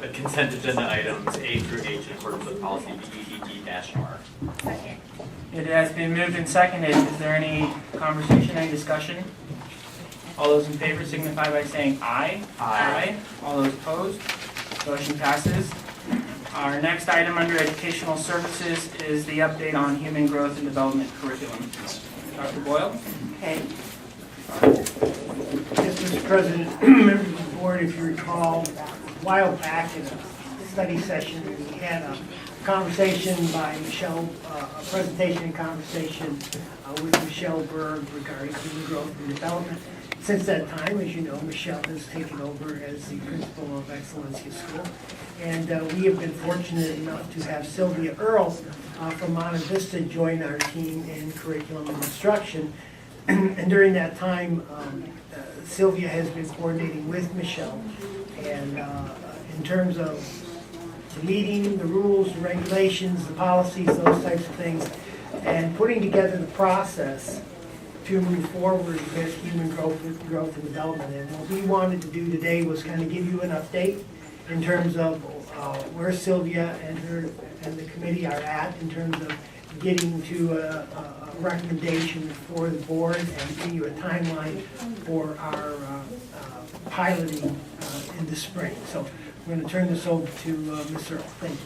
the consent agenda items A through H in accordance with policy BEDD-R. Second. It has been moved and seconded. Is there any conversation, any discussion? All those in favor signify by saying aye. Aye. All those opposed? Motion passes. Our next item under educational services is the update on human growth and development curriculum. Dr. Boyle? Okay. Yes, Mr. President, members of the board, if you recall, a while back in a study session, we had a conversation by Michelle, a presentation and conversation with Michelle Berg regarding human growth and development. Since that time, as you know, Michelle has taken over as the principal of Excellencia School. And we have been fortunate enough to have Sylvia Earle from Monte Vista join our team in curriculum and instruction. And during that time, Sylvia has been coordinating with Michelle. And in terms of the meeting, the rules, the regulations, the policies, those types of things, and putting together the process to move forward with human growth and development. And what we wanted to do today was kind of give you an update in terms of where Sylvia and the committee are at in terms of getting to a recommendation for the board and give you a timeline for our piloting in the spring. So I'm going to turn this over to Ms. Earle. Thank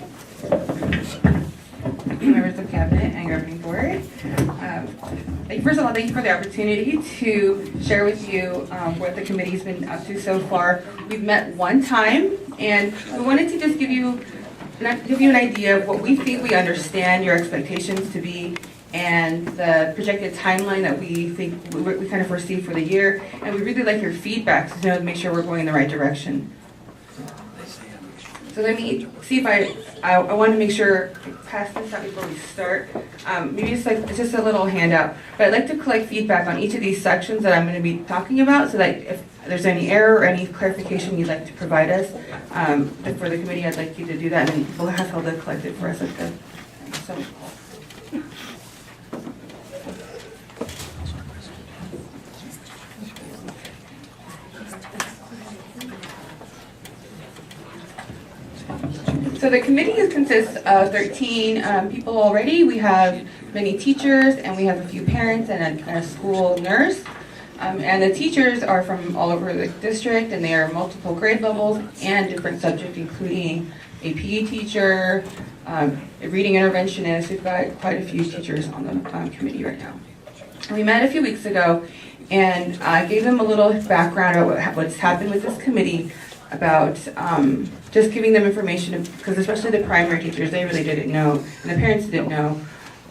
you. Members of Cabinet and Governing Board. First of all, thank you for the opportunity to share with you what the committee's been up to so far. We've met one time, and we wanted to just give you an idea of what we think we understand your expectations to be and the projected timeline that we think we kind of foresee for the year. And we really like your feedback to make sure we're going in the right direction. So let me see if I want to make sure I pass this out before we start. Maybe it's just a little handout, but I'd like to collect feedback on each of these sections that I'm going to be talking about, so that if there's any error or any clarification you'd like to provide us for the committee, I'd like you to do that, and we'll have Hilda collect it for us at the. So. So the committee consists of 13 people already. We have many teachers, and we have a few parents and a school nurse. And the teachers are from all over the district, and they are multiple grade levels and different subjects, including a PE teacher, a reading interventionist. We've got quite a few teachers on the committee right now. We met a few weeks ago, and I gave them a little background about what's happened with this committee, about just giving them information, because especially the primary teachers, they really didn't know, and the parents didn't know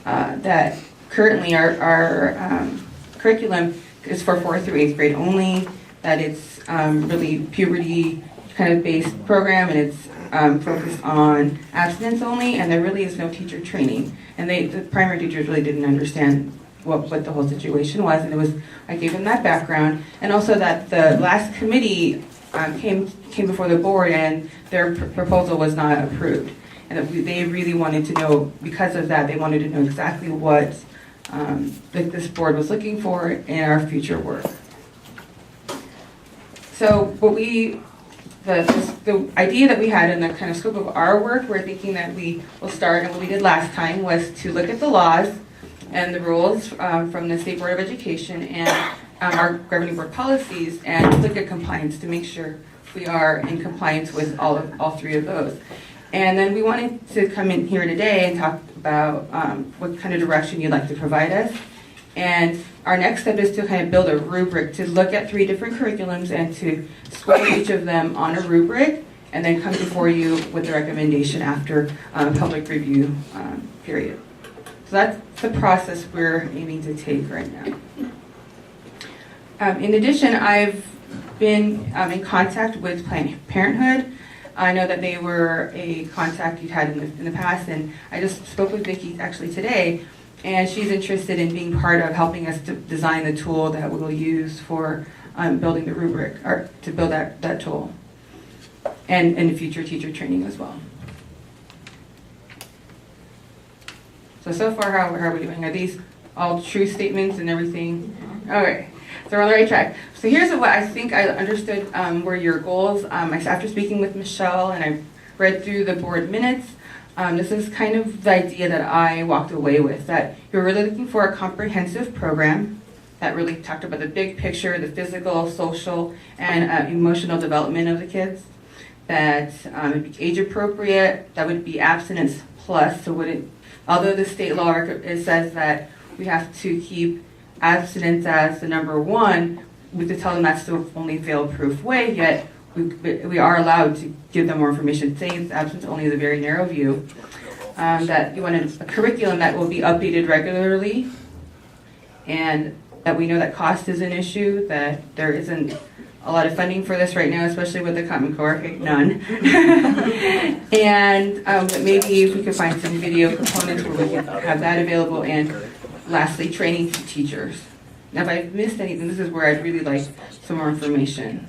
that currently our curriculum is for 4th through 8th grade only, that it's really puberty kind of based program, and it's focused on abstinence only, and there really is no teacher training. And the primary teachers really didn't understand what the whole situation was, and I gave them that background, and also that the last committee came before the board and their proposal was not approved, and that they really wanted to know, because of that, they wanted to know exactly what this board was looking for in our future work. So the idea that we had in the kind of scope of our work, we're thinking that we will start, and what we did last time was to look at the laws and the rules from the State Board of Education and our governing board policies, and look at compliance to make sure we are in compliance with all three of those. And then we wanted to come in here today and talk about what kind of direction you'd like to provide us. And our next step is to kind of build a rubric to look at 3 different curriculums and to score each of them on a rubric, and then come before you with the recommendation after public review period. So that's the process we're aiming to take right now. In addition, I've been in contact with Planned Parenthood. I know that they were a contact you'd had in the past, and I just spoke with Vicki actually today, and she's interested in being part of helping us to design the tool that we will use for building the rubric, or to build that tool, and future teacher training as well. So far, how are we doing? Are these all true statements and everything? Okay. So we're on the right track. So here's what I think I understood were your goals. After speaking with Michelle and I read through the board minutes, this is kind of the idea that I walked away with, that you're really looking for a comprehensive program that really talked about the big picture, the physical, social, and emotional development of the kids, that it'd be age appropriate, that would be abstinence plus, so wouldn't, although the state law it says that we have to keep abstinence as the number one, we could tell them that's the only fail-proof way, yet we are allowed to give them more information, saying abstinence only is a very narrow view, that you want a curriculum that will be updated regularly, and that we know that cost is an issue, that there isn't a lot of funding for this right now, especially with the Common Core, none. And but maybe if we could find some video components where we can have that available, and lastly, training to teachers. Now, if I've missed anything, this is where I'd really like some more information.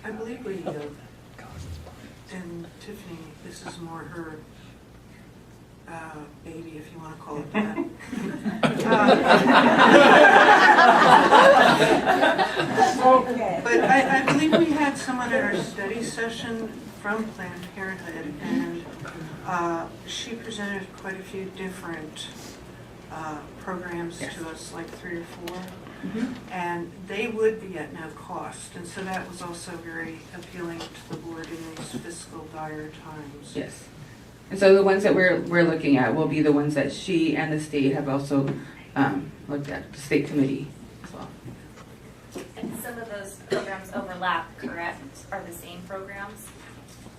I believe we, and Tiffany, this is more her baby, if you want to call it that. But I believe we had someone at our study session from Planned Parenthood, and she presented quite a few different programs to us, like 3 or 4. And they would be at no cost, and so that was also very appealing to the board in these fiscal dire times. Yes. And so the ones that we're looking at will be the ones that she and the state have also looked at, the state committee as well. And some of those programs overlap, correct? Are the same programs?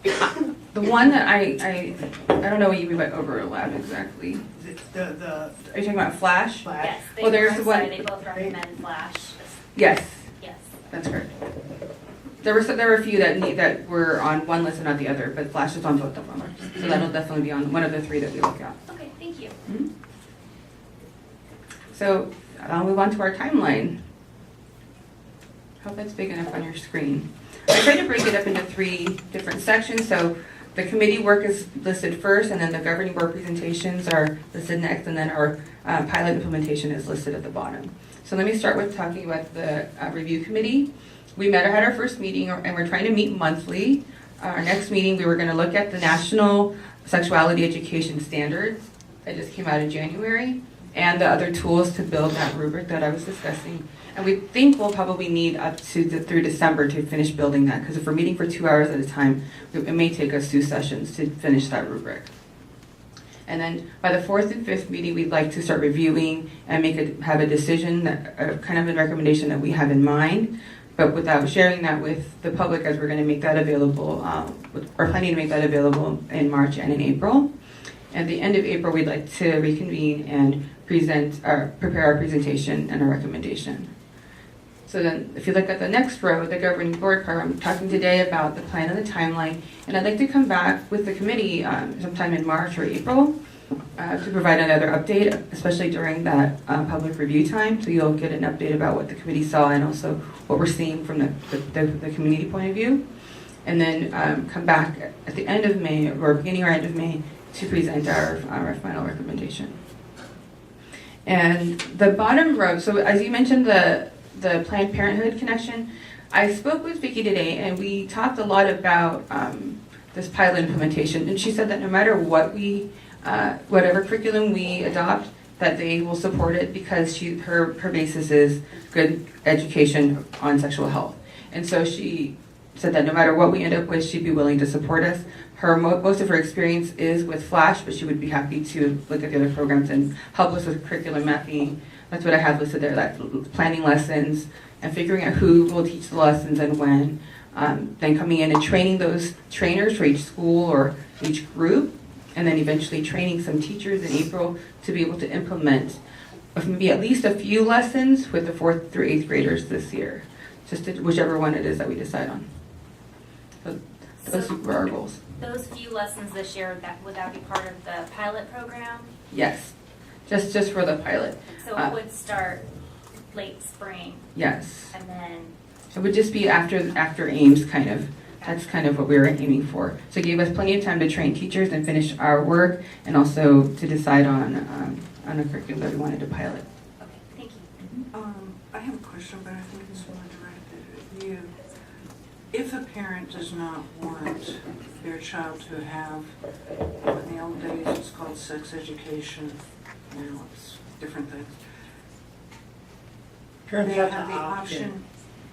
The one that I don't know what you mean by overlap exactly. The Are you talking about Flash? Flash. Yes, they Well, there's the one. they both recommend Flash. Yes, Yes. that's correct. There were a few that were on one list and not the other, but Flash is on both of them. So that'll definitely be on one of the 3 that we look at. Okay, thank you. So I'll move on to our timeline. Hope that's big enough on your screen. I tried to break it up into 3 different sections. So the committee work is listed first, and then the governing board presentations are listed next, and then our pilot implementation is listed at the bottom. So let me start with talking about the review committee. We had our first meeting, and we're trying to meet monthly. Our next meeting, we were going to look at the National Sexuality Education Standards that just came out in January, and the other tools to build that rubric that I was discussing. And we think we'll probably need up to through December to finish building that, because if we're meeting for 2 hours at a time, it may take us 2 sessions to finish that rubric. And then by the 4th and 5th meeting, we'd like to start reviewing and have a decision, that kind of a recommendation that we have in mind, but without sharing that with the public, as we're going to make that available, we're planning to make that available in March and in April. At the end of April, we'd like to reconvene and prepare our presentation and our recommendation. So then, if you look at the next row, the governing board part, I'm talking today about the plan and the timeline, and I'd like to come back with the committee sometime in March or April to provide another update, especially during that public review time, so you'll get an update about what the committee saw and also what we're seeing from the community point of view. And then come back at the end of May, or beginning or end of May, to present our final recommendation. And the bottom row, so as you mentioned, the Planned Parenthood connection, I spoke with Vicki today, and we talked a lot about this pilot implementation, and she said that no matter what whatever curriculum we adopt, that they will support it, because her basis is good education on sexual health. And so she said that no matter what we end up with, she'd be willing to support us. Most of her experience is with Flash, but she would be happy to look at the other programs and help us with curriculum mapping. That's what I have listed there, that planning lessons and figuring out who will teach the lessons and when. Then coming in and training those trainers for each school or each group, and then eventually training some teachers in April to be able to implement maybe at least a few lessons with the 4th through 8th graders this year, just whichever one it is that we decide on. So those were our goals. Those few lessons this year, would that be part of the pilot program? Yes, just for the pilot. So it would start late spring? Yes. And then? It would just be after Ames, kind of. That's kind of what we were aiming for. So it gave us plenty of time to train teachers and finish our work, and also to decide on a curriculum that we wanted to pilot. Okay, thank you. I have a question, but I think it's more directed at you. If a parent does not want their child to have, in the old days it's called sex education, now it's different things. Parents They have have the the option.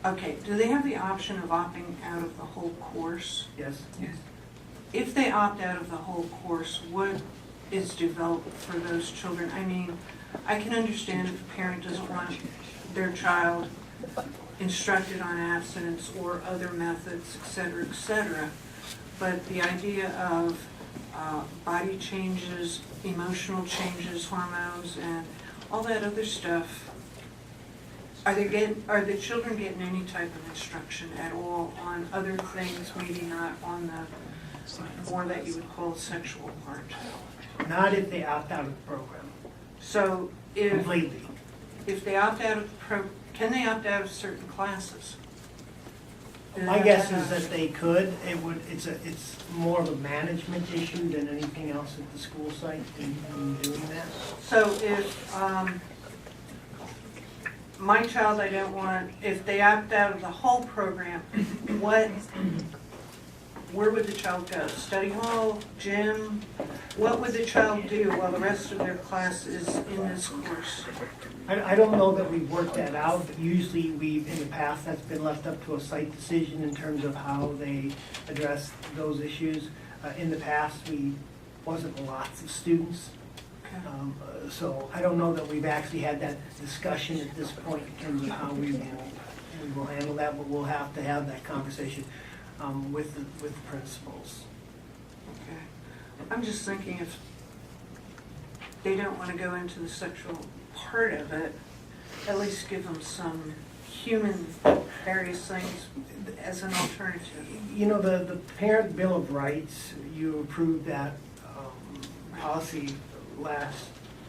option, okay, do they have the option of opting out of the whole course? Yes. If they opt out of the whole course, what is developed for those children? I mean, I can understand if a parent doesn't want their child instructed on abstinence or other methods, et cetera. But the idea of body changes, emotional changes, hormones, and all that other stuff, are the children getting any type of instruction at all on other things, maybe not on the more that you would call the sexual part? Not if they opt out of the program So completely. if they opt out of the can they opt out of certain classes? My guess is that they could. It's more of a management issue than anything else at the school site in doing that. So if my child, I don't want, if they opt out of the whole program, where would the child go? Study hall, gym? What would the child do while the rest of their class is in this course? I don't know that we've worked that out, but usually in the past, that's been left up to a site decision in terms of how they address those issues. In the past, we wasn't lots of students. So I don't know that we've actually had that discussion at this point in terms of how we will handle that, but we'll have to have that conversation with the principals. Okay. I'm just thinking if they don't want to go into the sexual part of it, at least give them some human various things as an alternative. You know, the Parent Bill of Rights, you approved that policy last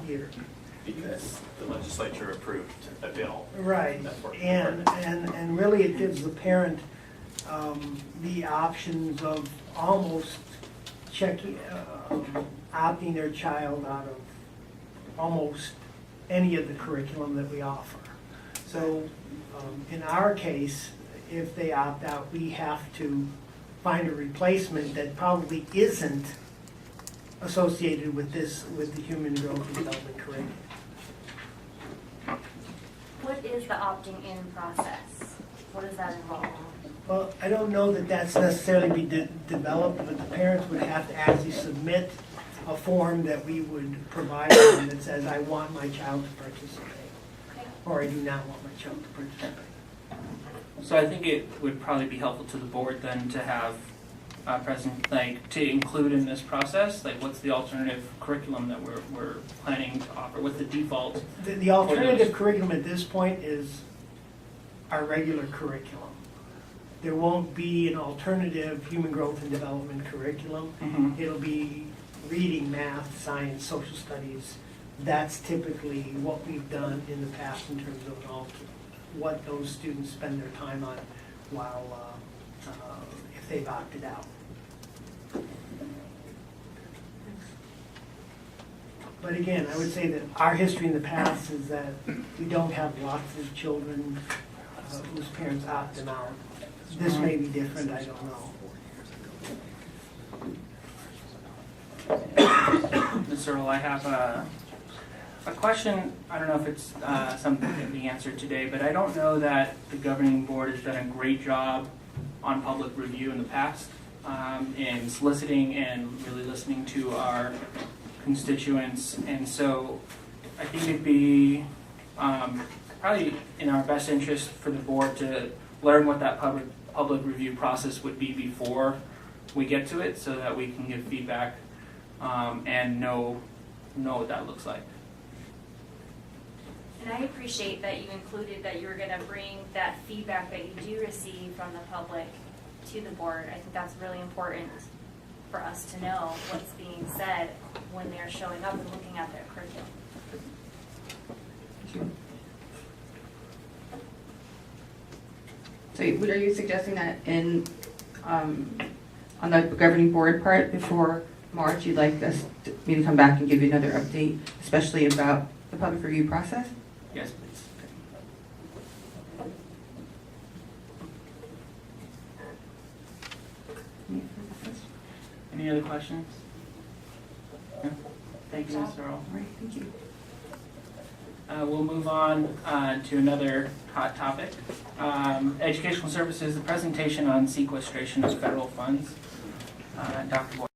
year. Because the legislature approved a bill. Right, That's working. and really it gives the parent the options of almost checking, opting their child out of almost any of the curriculum that we offer. So in our case, if they opt out, we have to find a replacement that probably isn't associated with the human growth and development curriculum. What is the opting in process? What does that involve? Well, I don't know that that's necessarily developed, but the parents would have to actually submit a form that we would provide them that says, I want my child to participate, Okay. or I do not want my child to participate. So I think it would probably be helpful to the board then to have to include in this process, like what's the alternative curriculum that we're planning to offer? What's the default? The alternative curriculum at this point is our regular curriculum. There won't be an alternative human growth and development curriculum. Mhm. It'll be reading, math, science, social studies. That's typically what we've done in the past in terms of what those students spend their time on while if they've opted out. But again, I would say that our history in the past is that we don't have lots of children whose parents opt them out. This may be different, I don't know. Ms. Earl, I have a question. I don't know if it's something that can be answered today, but I don't know that the governing board has done a great job on public review in the past in soliciting and really listening to our constituents. And so I think it'd be probably in our best interest for the board to learn what that public review process would be before we get to it, so that we can give feedback and know what that looks like. And I appreciate that you included that you were going to bring that feedback that you do receive from the public to the board. I think that's really important for us to know what's being said when they're showing up and looking at their curriculum. So are you suggesting that on the governing board part before March, you'd like us me to come back and give you another update, especially about the public review process? Yes, Any other questions? No? Thank you, Ms. Earl. All right, thank you. We'll move on to another hot topic. Educational services, the presentation on sequestration of federal funds. Dr. Boyd.